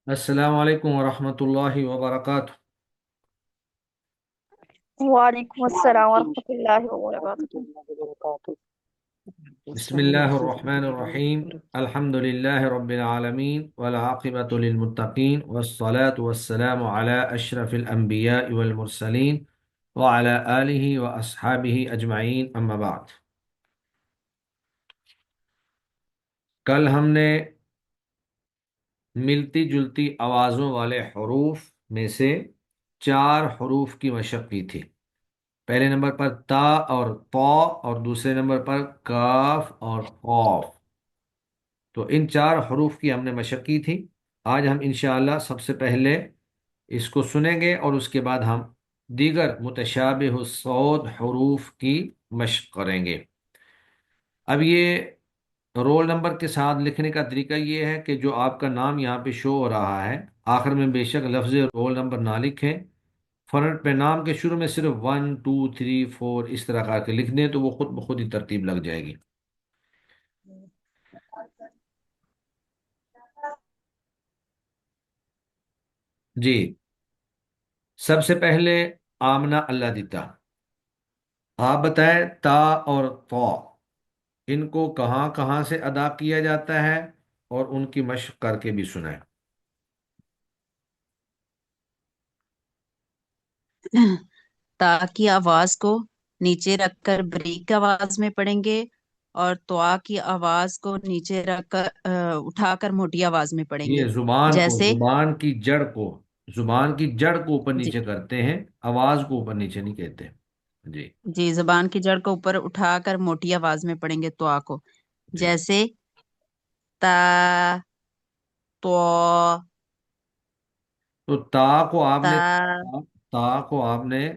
अस्सलाम वालेकुम वरहमतुल्लाहि वबरकातुह। वालेकुम अस्सलाम वरहमतुल्लाहि वबरकातुहू। बिस्मिल्लाहिर्रहमानिर्रहीम। अल्हम्दुलिल्लाहि रब्बिल आलमीन वल आक़िबतु लिल मुत्तक़ीन वस्सलातु वस्सलामु अला अशरफिल अंबियाइ वल मुरसलीन व अला आलिहि व अस्हाबिहि अजमईन, अम्मा बाद। कल हमने मिलती जुलती आवाज़ों वाले हरूफ में से चार हरूफ की मशक की थी। पहले नंबर पर ता और तौ, और दूसरे नंबर पर काफ और खौफ। तो इन चार हरूफ की हमने मशक की थी। आज हम इंशाअल्लाह सबसे पहले इसको सुनेंगे और उसके बाद हम दीगर मुतशाबिह सौद हरूफ की मशक करेंगे। अब ये रोल नंबर के साथ लिखने का तरीका ये है कि जो आपका नाम यहाँ पे शो हो रहा है, आखिर में बेशक लफ्ज़ रोल नंबर ना लिखें। फ्रंट पे नाम के शुरू में सिर्फ 1 2 3 4 इस तरह करके लिख दें तो वो खुद ब खुद ही तरतीब लग जाएगी। जी, सबसे पहले आमना अल्लाह दीता। आप बताएं ता और तौ इनको कहाँ कहाँ से अदा किया जाता है, और उनकी मशक करके भी सुनाएं। ता की आवाज को नीचे रखकर बारीक आवाज में पढ़ेंगे और त्वा की आवाज को नीचे रखकर उठाकर मोटी आवाज में ये पढ़ेंगे। जुबान को, जैसे जुबान की जड़ को ऊपर जी नीचे करते हैं, आवाज को ऊपर नीचे नहीं कहते। जी। जी जबान की जड़ को ऊपर उठाकर मोटी आवाज में पढ़ेंगे त्वा को। जी, जैसे ता तो तो ता को आपने ता। ता को आपने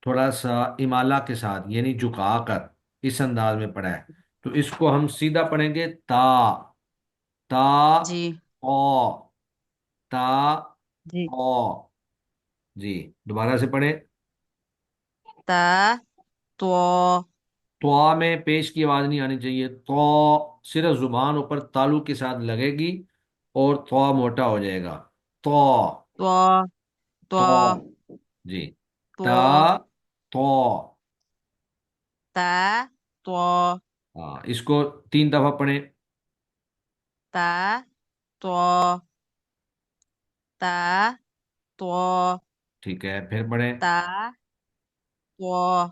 थोड़ा सा इमाला के साथ यानी झुकाकर इस अंदाज में पढ़ा है। तो इसको हम सीधा पढ़ेंगे ता, ता, जी ओ, ता, जी ओ। जी, दोबारा से पढ़ें। ता तो त्वा में पेश की आवाज नहीं आनी चाहिए। तो सिर्फ जुबान ऊपर तालु के साथ लगेगी और त्वा मोटा हो जाएगा। तो, तो तो तो। जी, तो ता, तो। ता तो हाँ, इसको 3 दफा पढ़ें। ता तो ता तो ठीक है, फिर पढ़ें। ता तो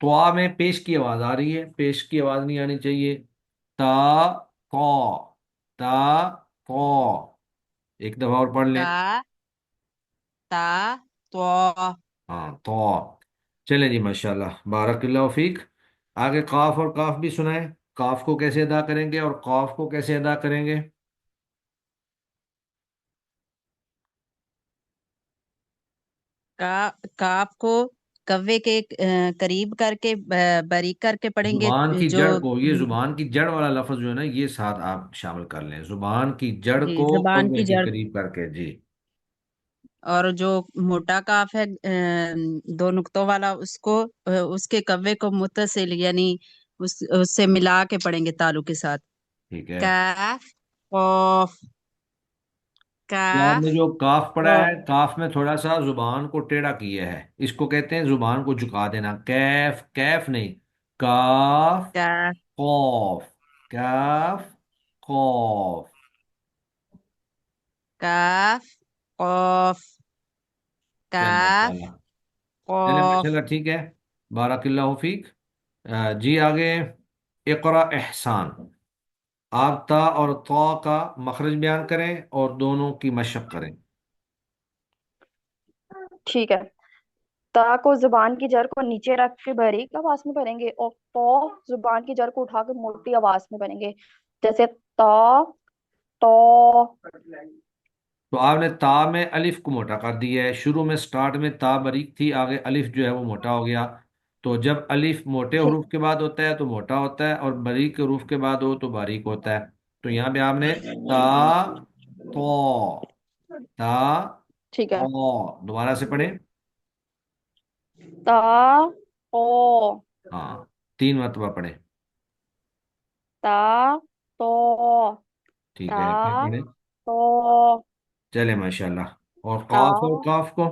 त्वा में पेश की आवाज आ रही है, पेश की आवाज नहीं आनी चाहिए। ता, तो, ता, तो। एक दफा और पढ़ लें। ता ता तो। हाँ, तो। चले जी, माशाल्लाह, बारकल्लाहु फीक। आगे काफ और काफ भी सुनाए। काफ को कैसे अदा करेंगे और काफ को कैसे अदा करेंगे। काफ को कव्वे के करीब करके बारीक करके पढ़ेंगे। जुबान की जो जड़ को, ये जुबान की जड़ वाला लफ्ज जो है ना, ये साथ आप शामिल कर लें, जुबान की जड़ जी को जबान कव्वे की के जड़। करीब करके। जी। और जो मोटा काफ है दो नुक्तों वाला उसको उसके कव्वे को मुत्तसिल यानी उससे मिला के पढ़ेंगे तालु के साथ। ठीक है। काफ कॉफ तो आपने काफ जो काफ पढ़ा कॉफ है, काफ में थोड़ा सा जुबान को टेढ़ा किया है, इसको कहते हैं जुबान को झुका देना। कैफ, कैफ नहीं, काफ, काफ कौफ, काफ, कौफ। काफ कॉफ चल काफ माशाल्लाह। चले कॉफ। माशाल्लाह, ठीक है। बारकल्लाहु फीक। जी, आगे इकरा एहसान। आप ता और तौ का मखरज बयान करें और दोनों की मशक करें। ठीक है। ता को जुबान की जड़ को नीचे रख के बारीक आवाज में भरेंगे और तो जुबान की जड़ को उठा के मोटी आवाज में भरेंगे। जैसे तो तो। तो आपने ता में अलिफ को मोटा कर दिया है। शुरू में स्टार्ट में ता बारीक थी, आगे अलिफ जो है वो मोटा हो गया। तो जब अलिफ मोटे ठीक हरूफ के बाद होता है तो मोटा होता है, और बारीक हरूफ के बाद हो तो बारीक होता है। तो यहाँ पे आपने ता, तो, ता, ठीक है। तो। दोबारा से पढ़ें। ता ओ हाँ, 3 मरतबा पढ़ें। ता तो ठीक ता है, फिर पढ़ें। तो चले माशाल्लाह। और ता, कौफ और काफ को?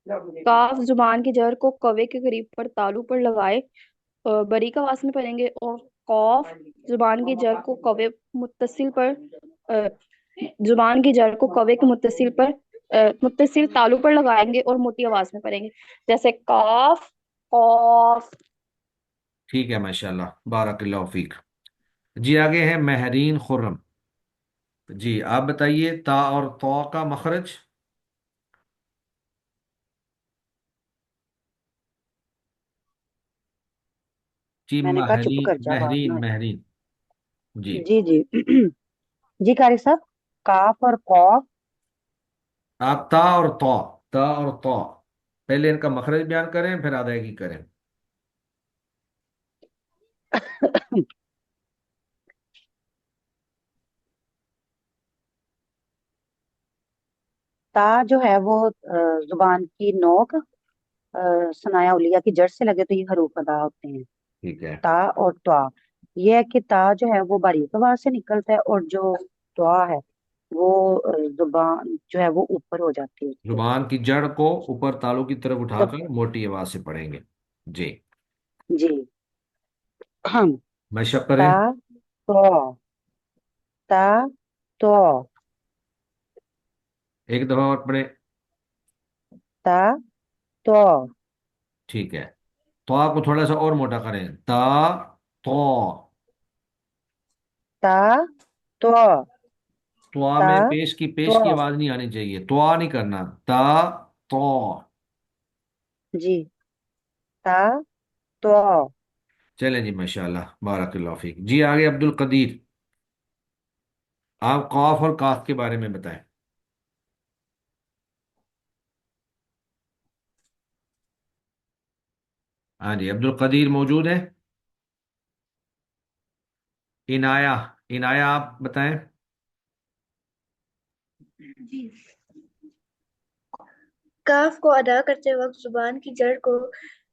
काफ जुबान की जड़ को कवे के करीब पर तालू पर लगाए बारीक आवाज में पढ़ेंगे। और कौफ जुबान की जड़ को कवे मुत्तसिल पर अ, जुबान की जड़ को कवे के मुत्तसिल पर मुत्तसिल तालू पर लगाएंगे और मोटी आवाज में पढ़ेंगे। जैसे काफ, कौफ। ठीक है माशाल्लाह, बारकल्लाहु फीक। जी आगे है महरीन खुर्रम। जी आप बताइए, ता और तौ का मखरज। जी मैंने कहा चुप महरीन कर जा, आवाज ना महरीन आए। महरीन। जी। जी जी। जी कारी साहब, काफ और कौफ। आप ता और तौ, पहले इनका मखरज बयान करें फिर अदायगी करें। ता जो है वो जुबान की नोक सनाया उलिया की जड़ से लगे तो ये हरूफ अदा होते हैं। ठीक है। ता और त्वा, ये है कि ता जो है वो बारीक आवाज से निकलता है, और जो त्वा है वो जुबान जो है वो ऊपर हो जाती है उससे। जुबान की जड़ को ऊपर तालू की तरफ जब उठाकर मोटी आवाज से पढ़ेंगे। जी। जी हम मशक ता करें। तो, ता तो, एक दफा और पढ़े। ता तो, ठीक है। तो को थोड़ा सा और मोटा करें, ता तो। ता तो, ता में पेश की तो। आवाज नहीं आनी चाहिए, तो नहीं करना, ता तो। जी, ता तो। चलें जी माशाल्लाह, बारकल्लाहु फीक। जी आगे अब्दुल कदीर, आप कॉफ और काफ के बारे में बताएं। हाँ जी, अब्दुल कदीर मौजूद है? इनाया, इनाया आप बताएं। जी। काफ को अदा करते वक्त जुबान की जड़ को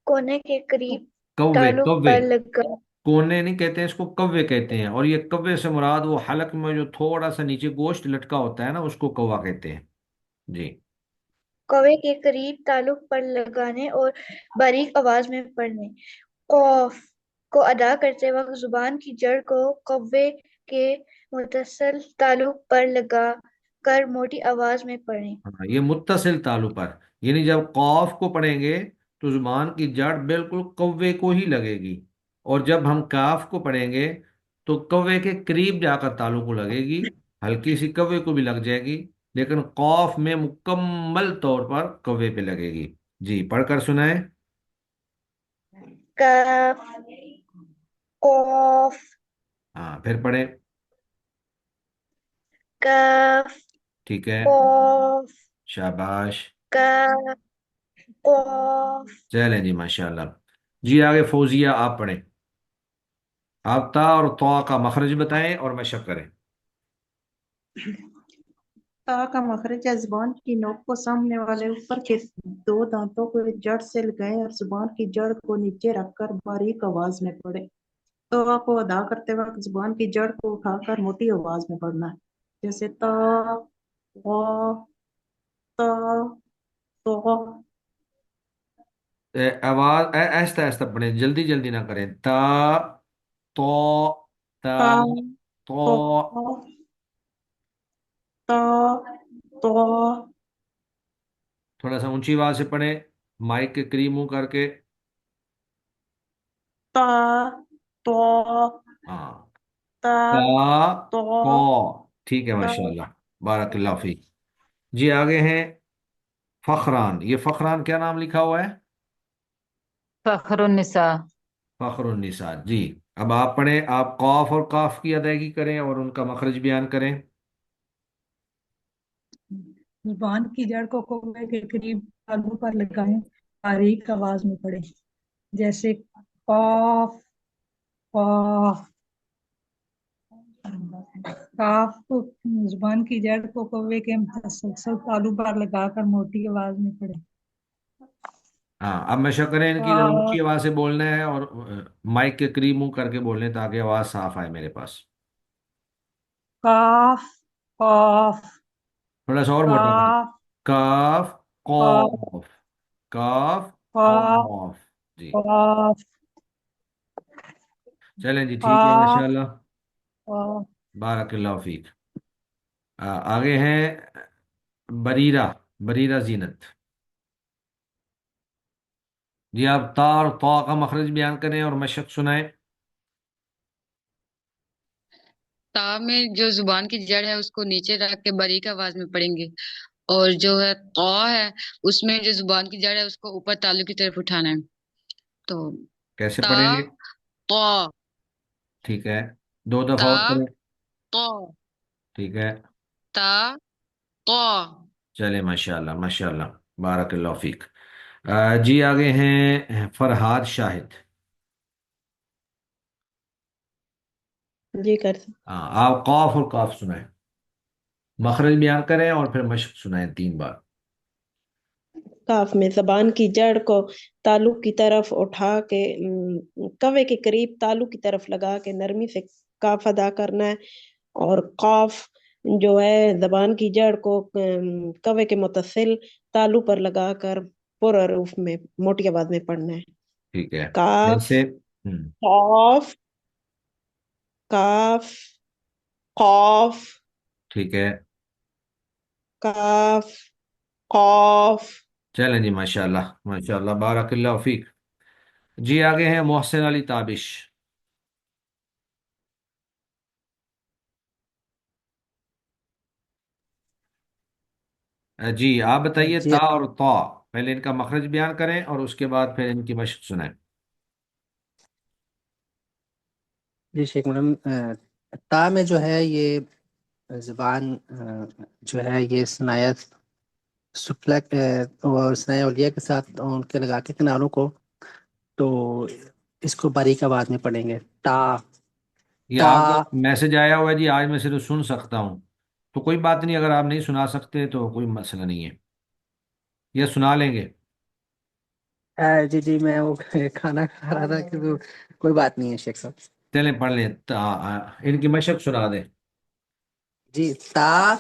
कोने के करीब कौवे तालु कौवे, पर लगा कोने नहीं कहते हैं इसको, कौवे कहते हैं। और ये कौवे से मुराद वो हलक में जो थोड़ा सा नीचे गोश्त लटका होता है ना, उसको कौवा कहते हैं। जी। कौवे के करीब तालु पर लगाने और बारीक आवाज में पढ़ने। कौफ को अदा करते वक्त जुबान की जड़ को कौवे के मुतसल तालु पर लगा कर मोटी आवाज में पढ़ें। हाँ, ये मुत्तसिल तालु पर, यानी जब कौफ को पढ़ेंगे तो जुबान की जड़ बिल्कुल कौवे को ही लगेगी। और जब हम काफ को पढ़ेंगे तो कौवे के करीब जाकर तालु को लगेगी, हल्की सी कौवे को भी लग जाएगी, लेकिन कौफ में मुकम्मल तौर पर कौवे पे लगेगी। जी पढ़कर सुनाए। काफ, कौफ, हाँ फिर पढ़े। काफ, ठीक है। कौफ, शाबाश। काफ, कौफ। चलें जी माशाल्लाह। जी आगे फौजिया आप पढ़ें। आप ता और तौ का मखरज बताएं और मशक करें। ता का मखरज है, जुबान की नोक को सामने वाले ऊपर के दो दांतों को जड़ से लगाएं और जुबान की जड़ को नीचे रखकर बारीक आवाज में पढ़े। तो को अदा करते वक्त जुबान की जड़ को उठाकर मोटी आवाज में पढ़ना है। जैसे ता, वा, ता, तो। आवाज ऐसा ऐसा पढ़ें, जल्दी जल्दी ना करें। ता तो, ता ता, तो, तो। ता, तो, थोड़ा सा ऊंची आवाज से पढ़ें, माइक के करीब मुंह करके। ता, तो, हाँ, ता, ता तो, तो। ठीक है ता। माशाल्लाह, बारकल्लाह फीक। जी आगे हैं फखरान। ये फखरान क्या नाम लिखा हुआ है? फखरुन्निसा। फखरुन्निसा। जी। अब आप पढ़ें, आप कौफ और काफ की अदायगी करें और उनका मखरज बयान करें। जुबान की जड़ को कौवे के करीब तालू पर लगाएं, बारीक आवाज में पढ़े। जैसे कॉफ, कॉफ। काफ को जुबान की जड़ को कौवे के मुसलसल तालू पर लगाकर मोटी आवाज में पढ़े। हाँ अब मशक करें, इनकी जरा ऊंची काफ, आवाज से बोलना है और माइक के करीब मुंह करके बोलना है ताकि आवाज साफ आए मेरे पास। काफ, قاف थोड़ा सा और मोटा करो। काफ काफ काफ कॉफ, काफ काफ कॉफ। जी, काफ चलें जी, ठीक है काफ माशाल्लाह। काफ। बारकल्लाहु फीक। आगे हैं बरीरा, बरीरा जीनत। जी, आप ता और तौ का मखरज बयान करें और मशक सुनाएं। ता में जो जुबान की जड़ है उसको नीचे रख के बारीक आवाज में पढ़ेंगे, और जो है तौ है उसमें जो जुबान की जड़ है उसको ऊपर तालू की तरफ उठाना है। तो कैसे ता, पढ़ेंगे? तौ, ठीक है, दो दफा ता, और पढ़ें। तौ, ठीक है, ता, तौ। चले माशाल्लाह माशाल्लाह, बारकल्लाहु फीक। जी, आगे हैं फरहाद शाहिद। जी कर हाँ, आप कॉफ और काफ सुनाएं, मखरज बयान करें और फिर मशक सुनाएं 3 बार। काफ में जबान की जड़ को तालु की तरफ उठा के कवे के करीब तालु की तरफ लगा के नरमी से काफ अदा करना है। और काफ जो है जबान की जड़ को कवे के मुतसिल तालु पर लगाकर पुर रूफ में मोटी आवाज में पढ़ना है। ठीक है, काफ कैसे? काफ काफ कॉफ ठीक है, काफ कॉफ। चलें जी माशाल्लाह माशाल्लाह, बारकल्लाहु फीक। जी, आगे हैं मोहसिन अली ताबिश। जी, आप बताइए जी ता और तौ, पहले इनका मखरज बयान करें और उसके बाद फिर इनकी मशक सुनाएं। जी शेख मैडम, ता में जो है ये ज़ुबान जो है ये स्नाया सुफला और स्नाया उलिया के साथ उनके लगा के किनारों को, तो इसको बारीक आवाज में पढ़ेंगे। ता, ये ता। आपका मैसेज आया हुआ है जी, आज मैं सिर्फ सुन सकता हूँ, तो कोई बात नहीं, अगर आप नहीं सुना सकते तो कोई मसला नहीं है, ये सुना लेंगे। जी जी, मैं वो खाना खा रहा था कि तो कोई बात नहीं है शेख साहब। चलें पढ़ लें, इनकी मशक सुना दें। जी, ता,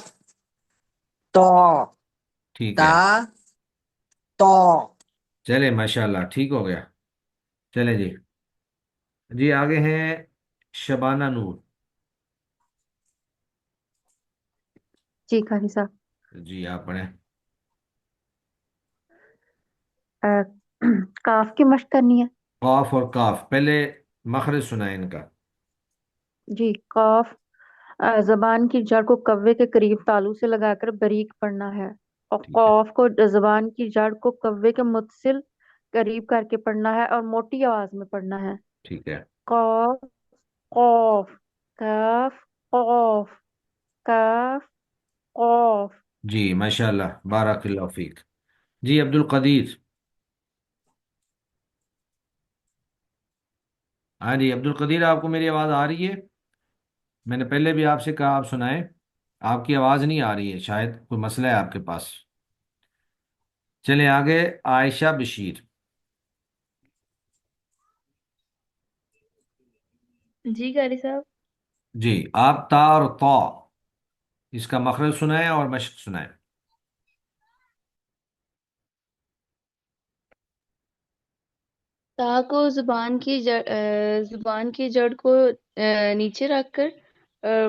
तो, ठीक ता, है, तो। चले माशाल्लाह, ठीक हो गया। चले जी। जी, आगे हैं शबाना नूर। जी कारी साहब। जी, आप पढ़ें। अ, काफ की मशक करनी है। काफ और काफ, पहले मखरज सुनाए इनका। जी, काफ जबान की जड़ को कव्वे के करीब तालू से लगाकर बारीक पढ़ना है। और ठीक है, कॉफ को जबान की जड़ को कव्वे के मुतसिल करीब करके पढ़ना है और मोटी आवाज में पढ़ना है। ठीक है। कॉफ, कॉफ, काफ, कॉफ, काफ, कॉफ। जी माशाल्लाह, बारकल्लाहु फीक। जी, अब्दुल कदीर। हाँ जी, अब्दुल कदीर, आपको मेरी आवाज़ आ रही है? मैंने पहले भी आपसे कहा आप सुनाएं, आपकी आवाज़ नहीं आ रही है, शायद कोई मसला है आपके पास। चले आगे, आयशा बशीर। जी कारी साहब। जी, आप ता और तौ, इसका मखरज सुनाएं और मशक सुनाएं। ता को जुबान की जड़ को नीचे रखकर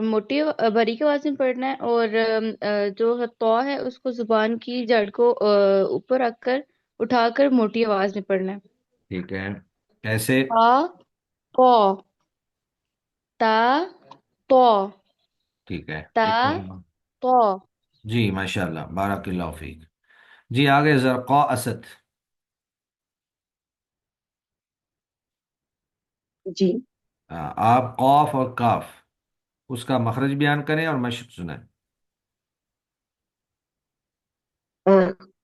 मोटी बारीक आवाज में पढ़ना है, और जो तौ है उसको जुबान की जड़ को ऊपर रखकर उठाकर मोटी आवाज में पढ़ना है। ठीक है, कैसे? ता, पौ, ता, पौ, ठीक है, ता, एक और। पौ। जी माशाल्लाह, बारकल्लाहु फीक। जी, आगे जरक़ा असद। जी। आप कौफ और काफ, उसका मखरज बयान करें और मशक सुनाएं। अ,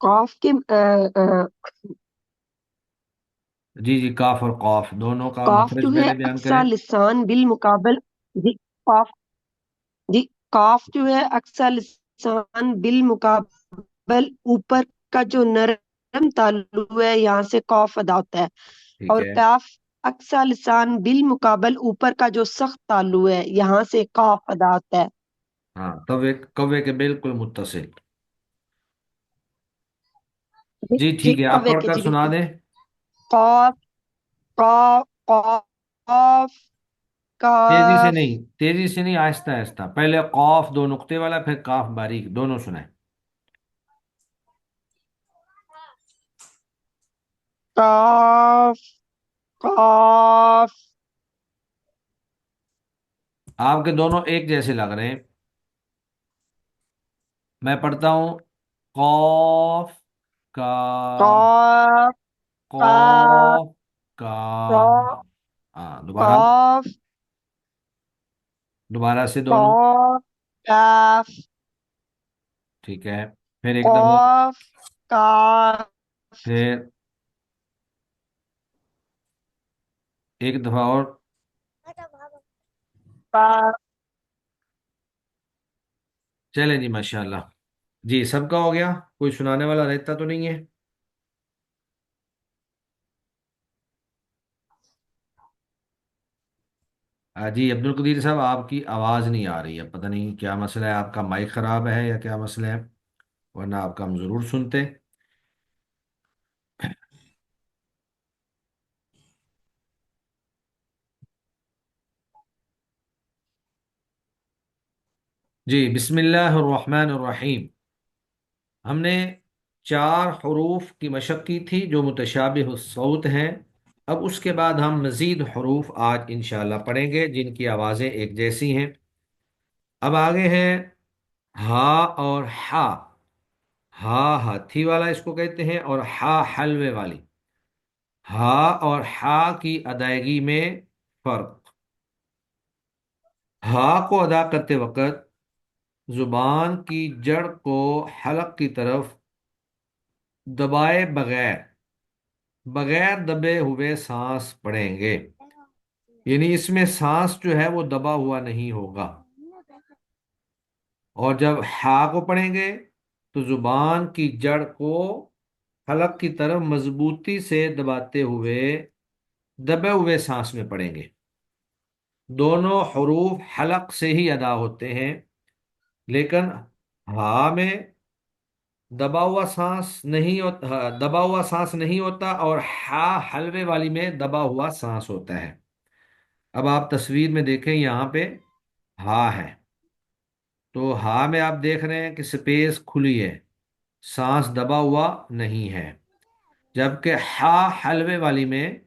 कॉफ के जी जी, काफ और कौफ दोनों का कॉफ जो मखरज है पहले बयान अक्सा करें। लिसान बिल मुकाबल। जी। कॉफ। जी। कॉफ जो है अक्सा लिसान बिल मुकाबल ऊपर का जो नरम तालु है यहाँ से कॉफ अदा होता है। ठीक और है, काफ अक्सा लिसान बिल मुकाबल ऊपर का जो सख्त तालु है यहाँ से कॉफ अदा होता है। हाँ, कौवे कौवे के बिल्कुल मुत्तसिल। जी जी जी ठीक है, आप कौवे के पढ़कर जी सुना बिल्कुल। दें। कॉफ, कॉफ, तेजी से काफ, नहीं, तेजी से नहीं, आहिस्ता आहिस्ता, पहले कॉफ दो नुक्ते वाला, फिर काफ बारीक, दोनों सुनाए। काफ, काफ। आपके दोनों एक जैसे लग रहे हैं। मैं पढ़ता हूँ। कॉफ का, काफ, काफ, कॉफ का। हाँ, दोबारा, काफ, दोबारा से दोनों। काफ, काफ, ठीक है, फिर एक दफा, काफ, काफ, फिर एक दफा और। काफ। चले जी, माशाल्लाह। जी, सबका हो गया, कोई सुनाने वाला रहता तो नहीं है? जी अब्दुल कदीर साहब, आपकी आवाज़ नहीं आ रही है, पता नहीं क्या मसला है, आपका माइक ख़राब है या क्या मसला है, वरना आपका हम ज़रूर सुनते। जी, बिस्मिल्लाहिर्रहमानिर्रहीम। हमने चार हरूफ की मशक की थी जो मुतशाबिह सौत हैं। अब उसके बाद हम मज़ीद हरूफ आज इंशाअल्लाह पढ़ेंगे जिनकी आवाज़ें एक जैसी हैं। अब आगे हैं हा और हा। हा हाथी वाला इसको कहते हैं, और हा हलवे वाली। हा और हा की अदायगी में फ़र्क। हा को अदा करते वक्त जुबान की जड़ को हलक की तरफ दबाए बगैर, बगैर दबे हुए सांस पड़ेंगे। यानी इसमें सांस जो है वो दबा हुआ नहीं होगा। और जब हा को पढ़ेंगे तो जुबान की जड़ को हलक की तरफ मजबूती से दबाते हुए दबे हुए सांस में पढ़ेंगे। दोनों हरूफ हलक से ही अदा होते हैं, लेकिन हा में दबा हुआ सांस नहीं होता, दबा हुआ सांस नहीं होता, और हा हलवे वाली में दबा हुआ सांस होता है। अब आप तस्वीर में देखें, यहाँ पे हा है, तो हा में आप देख रहे हैं कि स्पेस खुली है, सांस दबा हुआ नहीं है। जबकि हा हलवे वाली में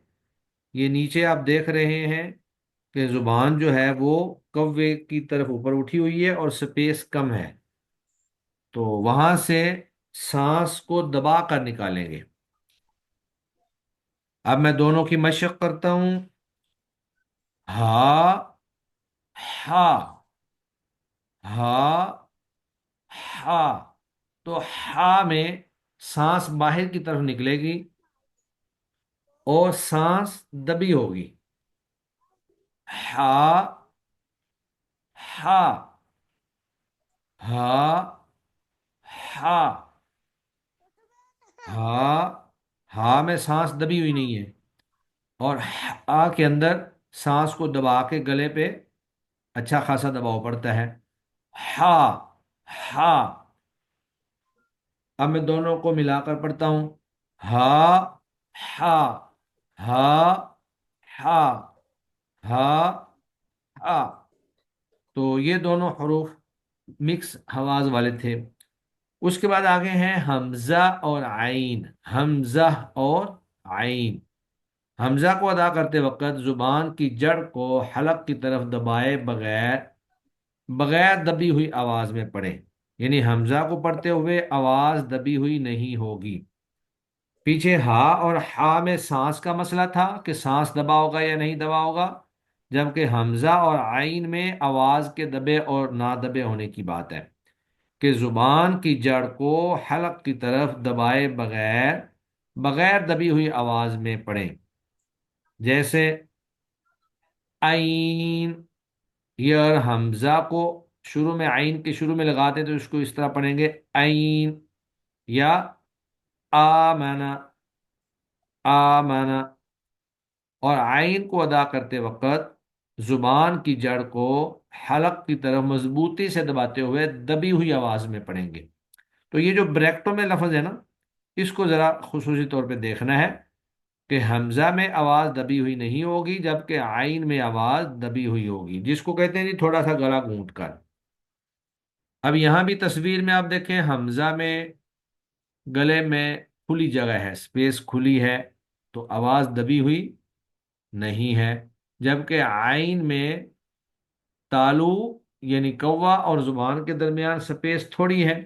ये नीचे आप देख रहे हैं कि जुबान जो है वो कव्वे की तरफ ऊपर उठी हुई है और स्पेस कम है, तो वहां से सांस को दबा कर निकालेंगे। अब मैं दोनों की मशक करता हूं। हा, हा, हा, हा। तो हा में सांस बाहर की तरफ निकलेगी और सांस दबी होगी। हा, हा, हा, हा, हा। हा में सांस दबी हुई नहीं है, और हा के अंदर सांस को दबा के गले पे अच्छा खासा दबाव पड़ता है। हा, हा। अब मैं दोनों को मिलाकर पढ़ता हूं। हा, हा, हा, हा, हा, हा। तो ये दोनों हरूफ मिक्स आवाज वाले थे। उसके बाद आगे हैं हमजा और आइन। हमजा और आइन। हमजा को अदा करते वक्त जुबान की जड़ को हलक की तरफ दबाए बगैर, बगैर दबी हुई आवाज में पढ़े। यानी हमजा को पढ़ते हुए आवाज दबी हुई नहीं होगी। पीछे हा और हा में सांस का मसला था कि सांस दबा होगा या नहीं दबा होगा, जबकि हमजा और आइन में आवाज के दबे और ना दबे होने की बात है कि जुबान की जड़ को हलक की तरफ दबाए बगैर, बगैर दबी हुई आवाज में पढ़ें। जैसे आइन, ये और हमजा को शुरू में आइन के शुरू में लगाते तो इसको इस तरह पढ़ेंगे आइन। या आमना, आमना। और आइन को अदा करते वक्त زبان کی جڑ کو حلق کی طرف مضبوطی سے دباتے ہوئے دبی ہوئی آواز میں پڑھیں گے۔ تو یہ جو بریکٹو میں لفظ ہے نا، اس کو ذرا خصوصی طور پہ دیکھنا ہے کہ حمزہ میں آواز دبی ہوئی نہیں ہوگی، جبکہ عین میں آواز دبی ہوئی ہوگی، جس کو کہتے ہیں جی تھوڑا سا گلا گھونٹ کر۔ اب یہاں بھی تصویر میں آپ دیکھیں، حمزہ میں گلے میں کھلی جگہ ہے، سپیس کھلی ہے، تو آواز دبی ہوئی نہیں ہے، جبکہ عین میں تالو یعنی کوا اور زبان کے درمیان سپیس تھوڑی ہے،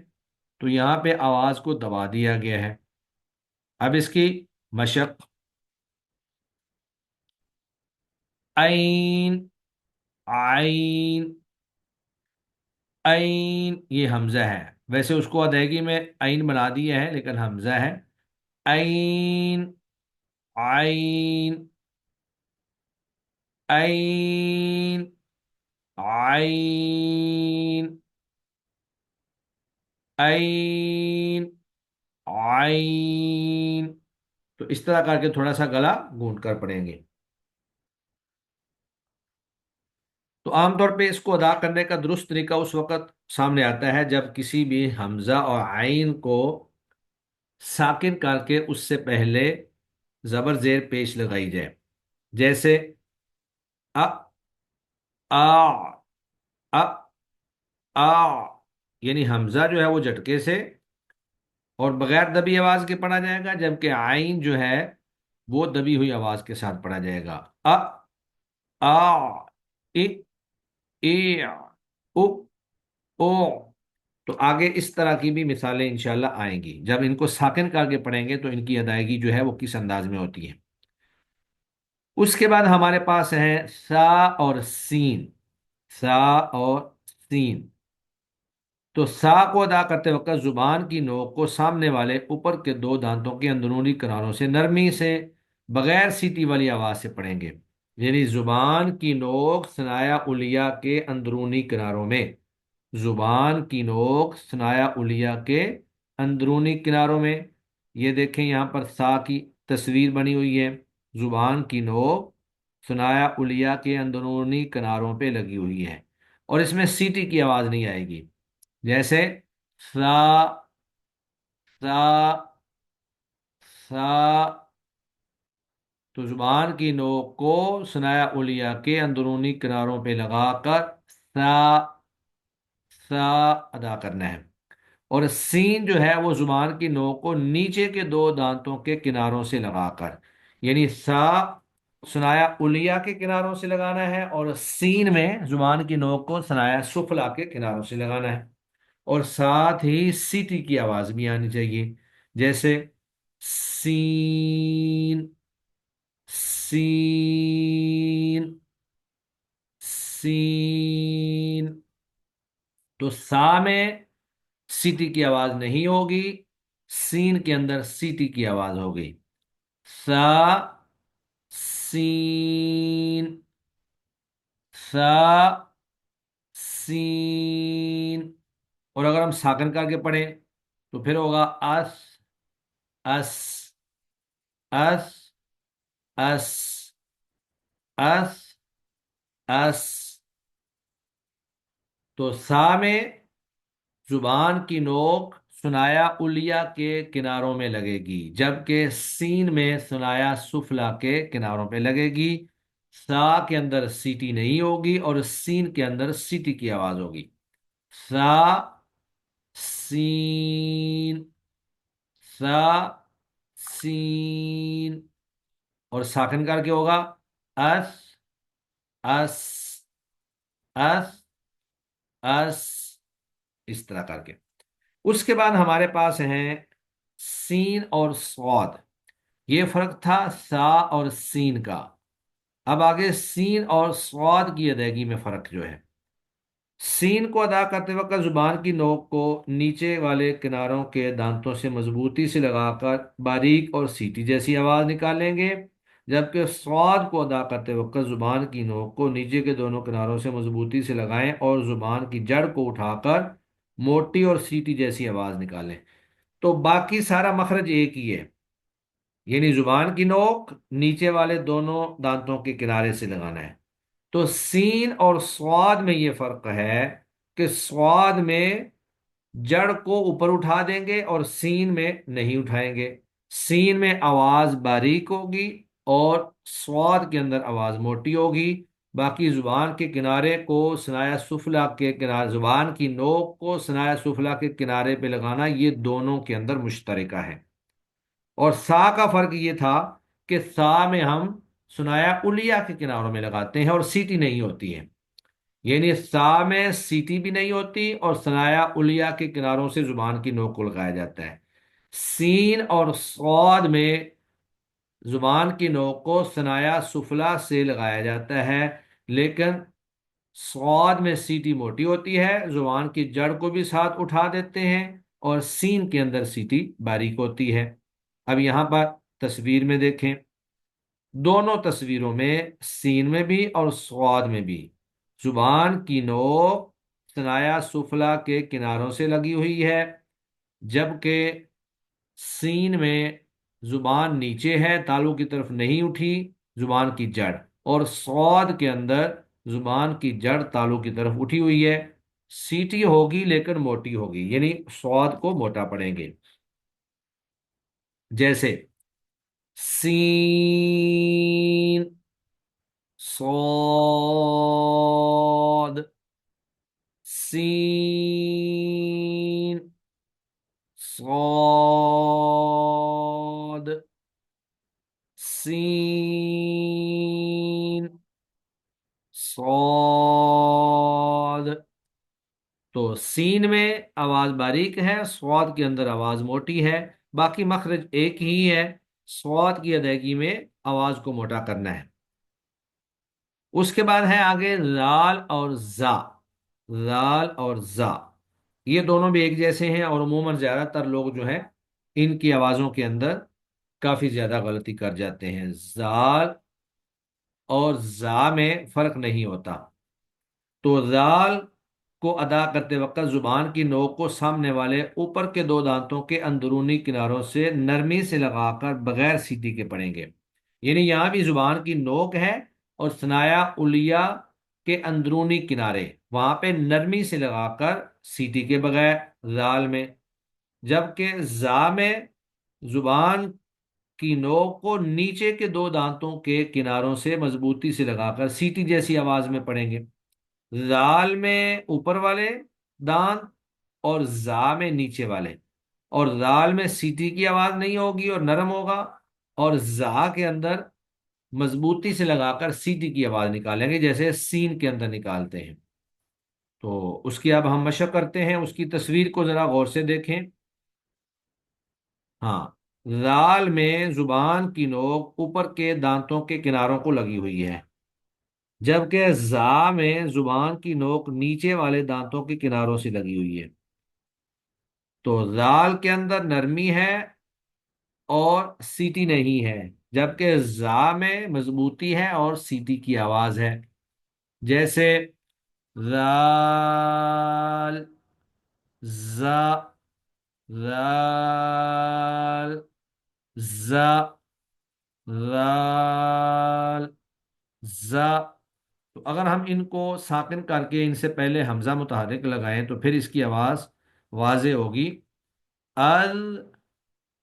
تو یہاں پہ آواز کو دبا دیا گیا ہے۔ اب اس کی مشق، عین، عین، عین، یہ حمزہ ہے، ویسے اس کو ادائیگی میں عین بنا دیا ہے لیکن حمزہ ہے۔ عین، عین، عین، عین، عین، عین، تو اس طرح کر کے تھوڑا سا گلا گونٹ کر پڑیں گے۔ تو عام طور پہ اس کو ادا کرنے کا درست طریقہ اس وقت سامنے آتا ہے جب کسی بھی حمزہ اور عین کو ساکن کر کے اس سے پہلے زبر زیر پیش لگائی جائے، جیسے ا، آ، ا، آ، یعنی حمزہ جو ہے وہ جھٹکے سے اور بغیر دبی آواز کے پڑھا جائے گا، جبکہ عین جو ہے وہ دبی ہوئی آواز کے ساتھ پڑھا جائے گا۔ ا، آ، ای، ای، او، او۔ تو آگے اس طرح کی بھی مثالیں انشاءاللہ آئیں گی، جب ان کو ساکن کر کے پڑھیں گے تو ان کی ادائیگی جو ہے وہ کس انداز میں ہوتی ہے۔ اس کے بعد ہمارے پاس ہیں سا اور سین، سا اور سین۔ تو سا کو ادا کرتے وقت زبان کی نوک کو سامنے والے اوپر کے دو دانتوں کے اندرونی کناروں سے نرمی سے بغیر سیٹی والی آواز سے پڑھیں گے، یعنی زبان کی نوک ثنایا علیہ کے اندرونی کناروں میں، زبان کی نوک ثنایا علیہ کے اندرونی کناروں میں، یہ دیکھیں یہاں پر سا کی تصویر بنی ہوئی ہے، زبان کی نوک ثنایا علیہ کے اندرونی کناروں پہ لگی ہوئی ہے، اور اس میں سیٹی کی آواز نہیں آئے گی، جیسے سا، سا، سا۔ تو زبان کی نوک کو ثنایا علیہ کے اندرونی کناروں پہ لگا کر سا، سا ادا کرنا ہے، اور سین جو ہے وہ زبان کی نوک کو نیچے کے دو دانتوں کے کناروں سے لگا کر، یعنی سا ثنایا علیہ کے کناروں سے لگانا ہے، اور سین میں زبان کی نوک کو ثنایا سفلا کے کناروں سے لگانا ہے، اور ساتھ ہی سیٹی کی آواز بھی آنی چاہیے، جیسے سین، سین، سین۔ تو سا میں سیٹی کی آواز نہیں ہوگی، سین کے اندر سیٹی کی آواز ہوگی، سا، سین، سا، سین۔ اور اگر ہم ساکن کر کے پڑھیں تو پھر ہوگا اس، اس، اس، اس، اس، اس۔ تو سا میں زبان کی نوک ثنایا علیہ کے کناروں میں لگے گی، جبکہ سین میں ثنایا سفلا کے کناروں پہ لگے گی، سا کے اندر سیٹی نہیں ہوگی اور سین کے اندر سیٹی کی آواز ہوگی، سا، سین، سا، سین۔ اور ساکن کر کے ہوگا اس، اس، اس، اس، اس طرح کر کے۔ اس کے بعد ہمارے پاس ہیں سین اور صاد، یہ فرق تھا سا اور سین کا، اب آگے سین اور صاد کی ادائیگی میں فرق جو ہے۔ سین کو ادا کرتے وقت زبان کی نوک کو نیچے والے کناروں کے دانتوں سے مضبوطی سے لگا کر باریک اور سیٹی جیسی آواز نکالیں گے، جبکہ صاد کو ادا کرتے وقت زبان کی نوک کو نیچے کے دونوں کناروں سے مضبوطی سے لگائیں اور زبان کی جڑ کو اٹھا کر موٹی اور سیٹی جیسی آواز نکالیں۔ تو باقی سارا مخرج ایک ہی ہے، یعنی زبان کی نوک نیچے والے دونوں دانتوں کے کنارے سے لگانا ہے، تو سین اور سواد میں یہ فرق ہے کہ سواد میں جڑ کو اوپر اٹھا دیں گے اور سین میں نہیں اٹھائیں گے. سین میں آواز باریک ہوگی اور سواد کے اندر آواز موٹی ہوگی. باقی زبان کے کنارے کو ثنایا سفلا کے کنارے، زبان کی نوک کو ثنایا سفلا کے کنارے پہ لگانا یہ دونوں کے اندر مشترکہ ہے. اور سا کا فرق یہ تھا کہ سا میں ہم ثنایا الیا کے کناروں میں لگاتے ہیں اور سیٹی نہیں ہوتی ہے. یعنی سا میں سیٹی بھی نہیں ہوتی اور ثنایا الیا کے کناروں سے زبان کی نوک کو لگایا جاتا ہے. سین اور صاد میں زبان کی نوک کو ثنایا سفلا سے لگایا جاتا ہے، لیکن صاد میں سیٹی موٹی ہوتی ہے، زبان کی جڑ کو بھی ساتھ اٹھا دیتے ہیں، اور سین کے اندر سیٹی باریک ہوتی ہے. اب یہاں پر تصویر میں دیکھیں، دونوں تصویروں میں سین میں بھی اور صاد میں بھی زبان کی نوک ثنایا سفلا کے کناروں سے لگی ہوئی ہے، جبکہ سین میں زبان نیچے ہے، تالو کی طرف نہیں اٹھی زبان کی جڑ، اور صاد کے اندر زبان کی جڑ تالو کی طرف اٹھی ہوئی ہے. سیٹی ہوگی لیکن موٹی ہوگی، یعنی صاد کو موٹا پڑیں گے. جیسے سین، صاد، سین، صاد، سین، صاد. تو سین میں آواز باریک ہے، صاد کے اندر آواز موٹی ہے، باقی مخرج ایک ہی ہے. صاد کی ادائیگی میں آواز کو موٹا کرنا ہے. اس کے بعد ہے آگے رال اور زا. رال اور زا یہ دونوں بھی ایک جیسے ہیں، اور عموماً زیادہ تر لوگ جو ہیں ان کی آوازوں کے اندر کافی زیادہ غلطی کر جاتے ہیں. زال اور زا میں فرق نہیں ہوتا. تو زال کو ادا کرتے وقت زبان کی نوک کو سامنے والے اوپر کے دو دانتوں کے اندرونی کناروں سے نرمی سے لگا کر بغیر سیٹی کے پڑیں گے. یعنی یہاں بھی زبان کی نوک ہے اور ثنایا الیا کے اندرونی کنارے، وہاں پہ نرمی سے لگا کر سیٹی کے بغیر زال میں. جبکہ زا میں زبان کی نوک کو نیچے کے دو دانتوں کے کناروں سے مضبوطی سے لگا کر سیٹی جیسی آواز میں پڑھیں گے. زال میں اوپر والے دانت اور زا میں نیچے والے، اور زال میں سیٹی کی آواز نہیں ہوگی اور نرم ہوگا، اور زا کے اندر مضبوطی سے لگا کر سیٹی کی آواز نکالیں گے جیسے سین کے اندر نکالتے ہیں. تو اس کی اب ہم مشق کرتے ہیں، اس کی تصویر کو ذرا غور سے دیکھیں. ہاں، زال میں زبان کی نوک اوپر کے دانتوں کے کناروں کو لگی ہوئی ہے، جبکہ زا میں زبان کی نوک نیچے والے دانتوں کے کناروں سے لگی ہوئی ہے. تو زال کے اندر نرمی ہے اور سیٹی نہیں ہے، جبکہ زا میں مضبوطی ہے اور سیٹی کی آواز ہے. جیسے زال، زا، زال، زا، زال، زا. تو اگر ہم ان کو ساکن کر کے ان سے پہلے حمزہ متحرک لگائیں تو پھر اس کی آواز واضح ہوگی. ال،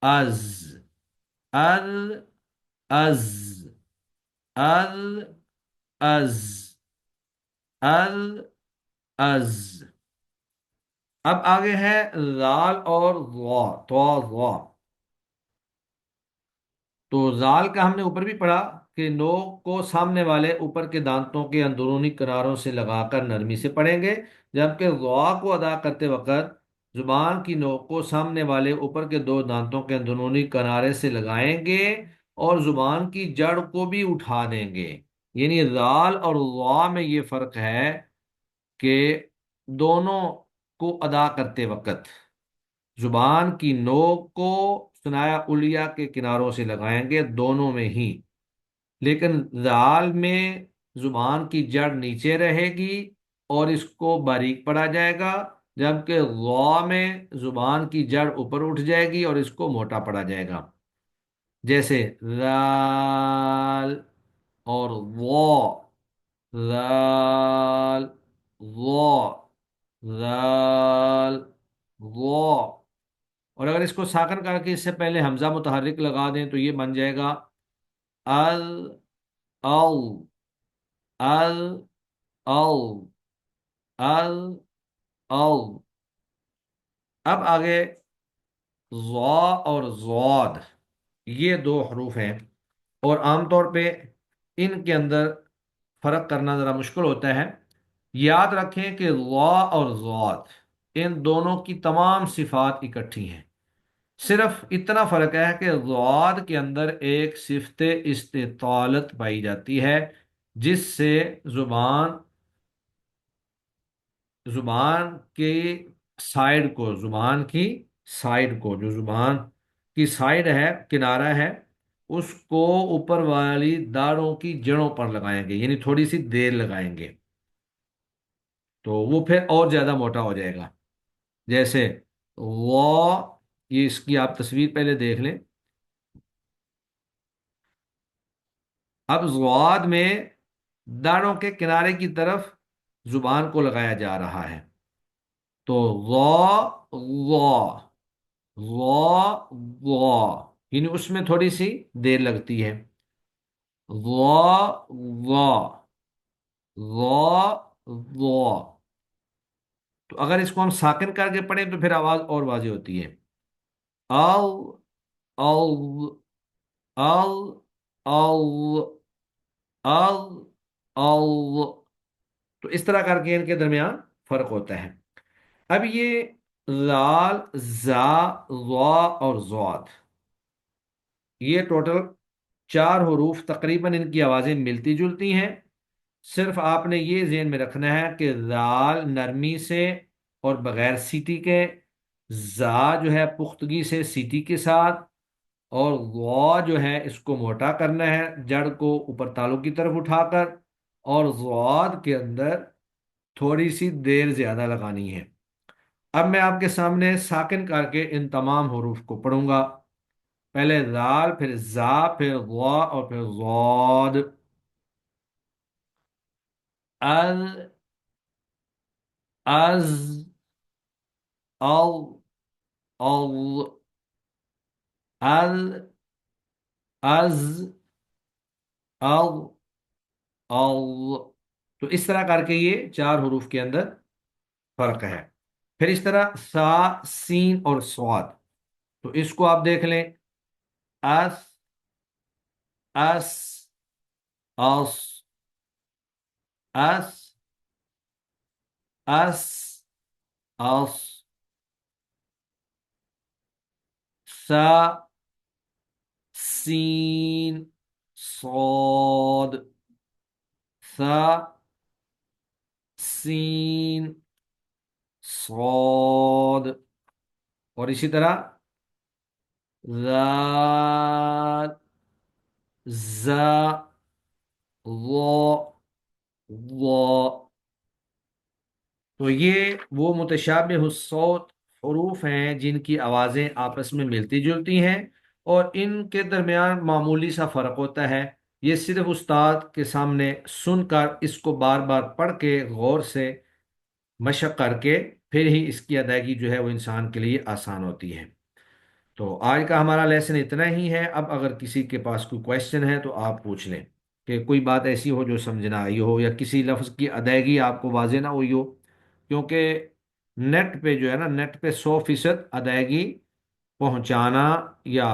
از، ال، از، ال، از، ال، از. اب آگے ہے زال اور ضا. تو ضا، تو زال کا ہم نے اوپر بھی پڑھا کہ نوک کو سامنے والے اوپر کے دانتوں کے اندرونی کناروں سے لگا کر نرمی سے پڑھیں گے، جبکہ ضا کو ادا کرتے وقت زبان کی نوک کو سامنے والے اوپر کے دو دانتوں کے اندرونی کنارے سے لگائیں گے اور زبان کی جڑ کو بھی اٹھا دیں گے. یعنی زال اور ضا میں یہ فرق ہے کہ دونوں کو ادا کرتے وقت زبان کی نوک کو ثنایا الیا کے کناروں سے لگائیں گے دونوں میں ہی، لیکن زال میں زبان کی جڑ نیچے رہے گی اور اس کو باریک پڑا جائے گا، جبکہ غا میں زبان کی جڑ اوپر اٹھ جائے گی اور اس کو موٹا پڑا جائے گا. جیسے زال اور وا. ذال ظا ذال ظا. اور اگر اس کو ساکن کر کے اس سے پہلے حمزہ متحرک لگا دیں تو یہ بن جائے گا ال او ال او ال او. اب آگے ضا اور ضاد، یہ دو حروف ہیں، اور عام طور پہ ان کے اندر فرق کرنا ذرا مشکل ہوتا ہے. یاد رکھیں کہ ضا اور ضاد ان دونوں کی تمام صفات اکٹھی ہیں. صرف اتنا فرق ہے کہ ضاد کے اندر ایک صفت استطالت پائی جاتی ہے، جس سے زبان زبان کی زبان کی جو زبان کی سائیڈ ہے، کنارہ ہے، اس کو اوپر والی داڑوں کی جڑوں پر لگائیں گے، یعنی تھوڑی سی دیر لگائیں گے تو وہ پھر اور زیادہ موٹا ہو جائے گا. جیسے یہ اس کی آپ تصویر پہلے دیکھ لیں. اب ضاد میں داڑوں کے کنارے کی طرف زبان کو لگایا جا رہا ہے، تو ضا ضا، یعنی اس میں تھوڑی سی دیر لگتی ہے. ضا ضا ضا ضا. تو اگر اس کو ہم ساکن کر کے پڑھیں تو پھر آواز اور واضح ہوتی ہے. او او او او او او. تو اس طرح کر کے ان کے درمیان فرق ہوتا ہے. اب یہ لال زا ضا اور ضاد، یہ ٹوٹل 4 حروف، تقریباً ان کی آوازیں ملتی جلتی ہیں. صرف آپ نے یہ ذہن میں رکھنا ہے کہ ذال نرمی سے اور بغیر سیٹی کے، زا جو ہے پختگی سے سیٹی کے ساتھ، اور ضا جو ہے اس کو موٹا کرنا ہے جڑ کو اوپر تالوں کی طرف اٹھا کر، اور ضاد کے اندر تھوڑی سی دیر زیادہ لگانی ہے. اب میں آپ کے سامنے ساکن کر کے ان تمام حروف کو پڑھوں گا. پہلے ذال، پھر زا، پھر ضا اور پھر ضاد. ال از ال ال ال از ال ال. تو اس طرح کر کے یہ 4 حروف کے اندر فرق ہے. پھر اس طرح سا، سین اور سواد، تو اس کو آپ دیکھ لیں. اس اس اس اس اس اس. سا، سین، صاد. سا، سین، صاد. اور اسی طرح ذال، زا، ضا، ضا. تو یہ وہ متشابہ الصوت حروف ہیں جن کی آوازیں آپس میں ملتی جلتی ہیں، اور ان کے درمیان معمولی سا فرق ہوتا ہے. یہ صرف استاد کے سامنے سن کر اس کو بار بار پڑھ کے غور سے مشق کر کے پھر ہی اس کی ادائیگی جو ہے وہ انسان کے لیے آسان ہوتی ہے. تو آج کا ہمارا لیسن اتنا ہی ہے. اب اگر کسی کے پاس کوئی کویشچن ہے تو آپ پوچھ لیں، کہ کوئی بات ایسی ہو جو سمجھنا آئی ہو، یا کسی لفظ کی ادائیگی آپ کو واضح نہ ہوئی ہو. کیونکہ نیٹ پہ جو ہے نا، نیٹ پہ 100% ادائیگی پہنچانا یا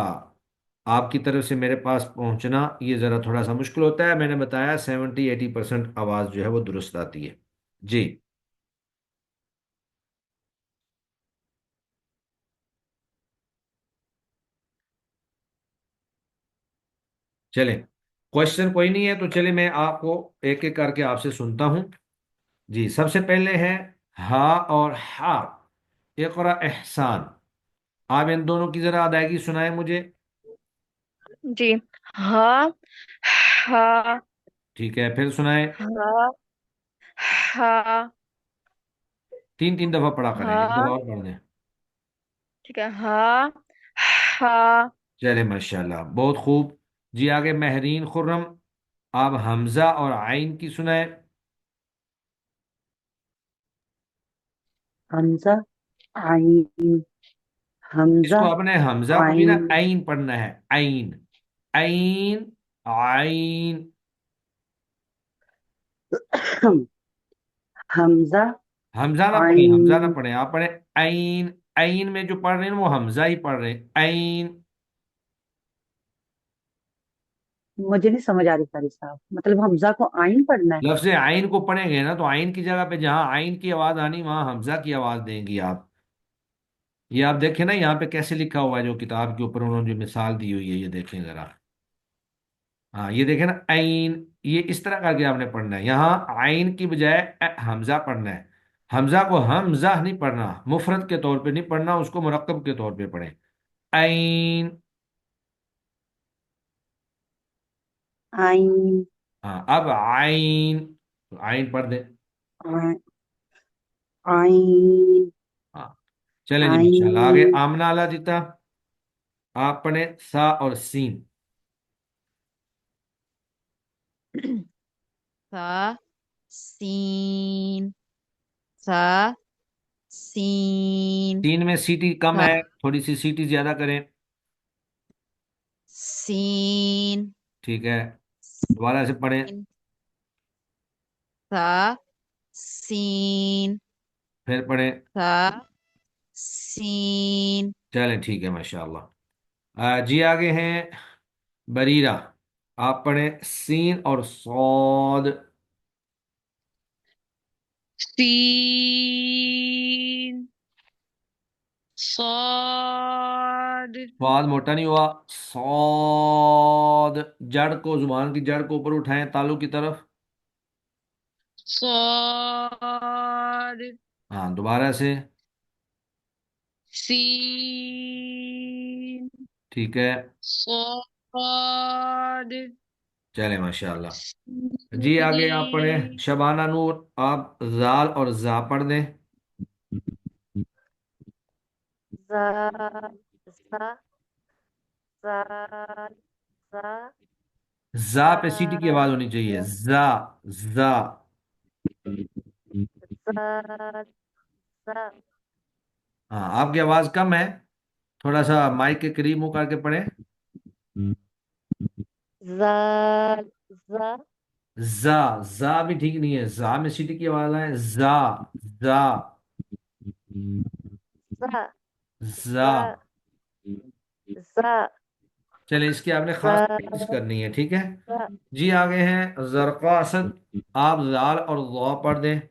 آپ کی طرف سے میرے پاس پہنچنا یہ ذرا تھوڑا سا مشکل ہوتا ہے. میں نے بتایا 70-80% آواز جو ہے وہ درست آتی ہے. جی چلیں، کوشچن کوئی نہیں ہے تو چلے میں آپ کو ایک ایک کر کے آپ سے سنتا ہوں. جی سب سے پہلے ہے ہا اور ہا. اقرا احسان، آپ ان دونوں کی ذرا ادائیگی سنائیں مجھے. جی. ہا ہا ٹھیک ہے، پھر سنائیں. ہا ہا 3 دفعہ پڑھا کریں، ایک ہا. دفعہ اور پڑھ دیں. ٹھیک ہے. ہا ہا. چلے ماشاء اللہ، بہت خوب. جی آگے مہرین خرم، آپ حمزہ اور عین کی سنائیں. حمزہ عین حمزہ इसको आपने हमजा को भी ना عین आइन पढ़ना है, आइन आइन आइन. حمزہ हमजा ना عین पढ़े, आप पढ़े आइन. आइन में जो पढ़ रहे हैं ना, वो हमजा ही पढ़ रहे हैं, आइन. مجھے نہیں سمجھ آ رہی قاری صاحب مطلب حمزہ کو عین پڑھنا ہے लफ्ज आइन को पढ़ेंगे ना, तो आइन की जगह पे जहां आइन की आवाज आनी वहां हमजा की आवाज देंगी आप. ये आप देखें ना, यहाँ पे कैसे लिखा हुआ है, जो किताब के ऊपर उन्होंने जो मिसाल दी हुई है, ये देखें जरा. हाँ, ये देखें ना, आइन. ये इस तरह करके आपने पढ़ना है. यहाँ आइन की बजाय हमजा पढ़ना है. हमजा को हमजा नहीं पढ़ना, मुफरत के तौर पे नहीं पढ़ना, उसको मुरक्कब के तौर पे पढ़ें. आइन. عین हाँ, अब आइन, तो आइन पढ़ दे. عین हाँ, चलें जी, माशाल्लाह. आगे عین आमना अला जीता. आप पढ़े सा और सीन. सा सीन सा सीन तीन में सीटी कम सा है, थोड़ी सी सीटी ज्यादा करें. सीन ठीक है, दोबारा से पढ़ें. सीन सा सीन फिर पढ़ें. सा सीन चलें, ठीक है, माशाल्लाह. जी आगे हैं बरीरा. आप पढ़ें सीन और सौद. सीन صاد स्वाद मोटा नहीं हुआ, सौद. जड़ को, जुबान की जड़ को ऊपर उठाएं तालु की तरफ. صاد हाँ, दोबारा से. सीन ठीक है, صاد चले माशाल्लाह. जी आगे आप पढ़ें शबाना नूर. आप जाल और जा पढ़ दें. ज़ा ज़ा ज़ा ज़ा जा पे सीटी की आवाज होनी चाहिए, जा. जा. ज़ा ज़ा हाँ, आपकी आवाज कम है, थोड़ा सा माइक के करीब मुंह करके पढ़ें. ज़ा ज़ा जा. जा भी ठीक नहीं है, जा में सीटी की आवाज है, जा. जा. ज़ा जा. ज़ा चले, इसकी आपने खास प्रैक्टिस ज़ा करनी है, ठीक है. ज़ा जी आगे हैं जरका असद. आप जाल और ज़ा पढ़ दें.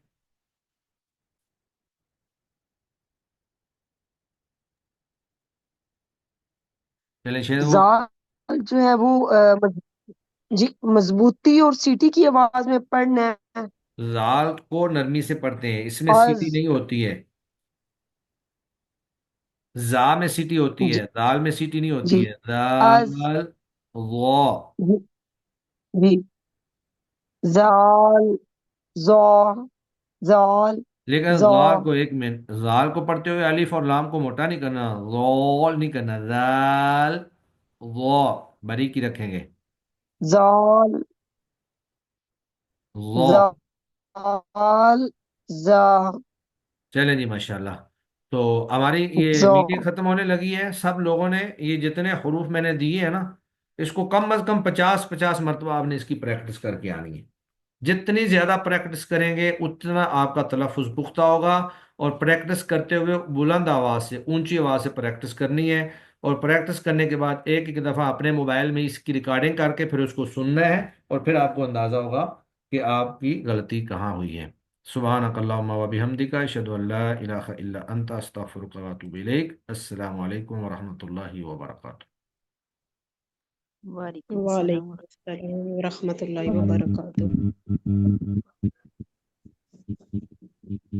चले शेर वो. जाल जो है वो जी मजबूती और सीटी की आवाज में पढ़ना है जाल को नरमी से पढ़ते हैं, इसमें और सीटी नहीं होती है. जा में सीटी होती जी है, दाल में सीटी नहीं होती जी है. आज दाल वो. जी जी जाल जौ जाल लेकिन जौ जाल को, एक मिनट, जाल को पढ़ते हुए अलिफ और लाम को मोटा नहीं करना, जोल नहीं करना. जाल वो बारीकी रखेंगे. जाल वो. जाल जा चलें जी, माशाल्लाह. तो हमारी ये जौ मीटिंग खत्म होने लगी है. सब लोगों ने ये जितने हरूफ मैंने दिए हैं ना, इसको कम अज कम 50-50 मरतबा आपने इसकी प्रैक्टिस करके आनी है. जितनी ज्यादा प्रैक्टिस करेंगे उतना आपका तलफ़ुज़ पुख्ता होगा. और प्रैक्टिस करते हुए बुलंद आवाज से, ऊंची आवाज से प्रैक्टिस करनी है. और प्रैक्टिस करने के बाद एक एक दफ़ा अपने मोबाइल में इसकी रिकॉर्डिंग करके फिर उसको सुनना है. और फिर आपको अंदाज़ा होगा कि आपकी गलती कहाँ हुई है. सुबहानक अल्लाहुम्मा व बिहम्दिका अशहदु अल्ला इलाहा इल्ला अंता अस्तगफिरुका व अतूबु इलैक. अस्सलामु अलैकुम व रहमतुल्लाहि व बरकातुहू. वालेकुम अस्सलाम वालेकुम अस्सलाम व रहमतुल्लाहि व बरकातुहू.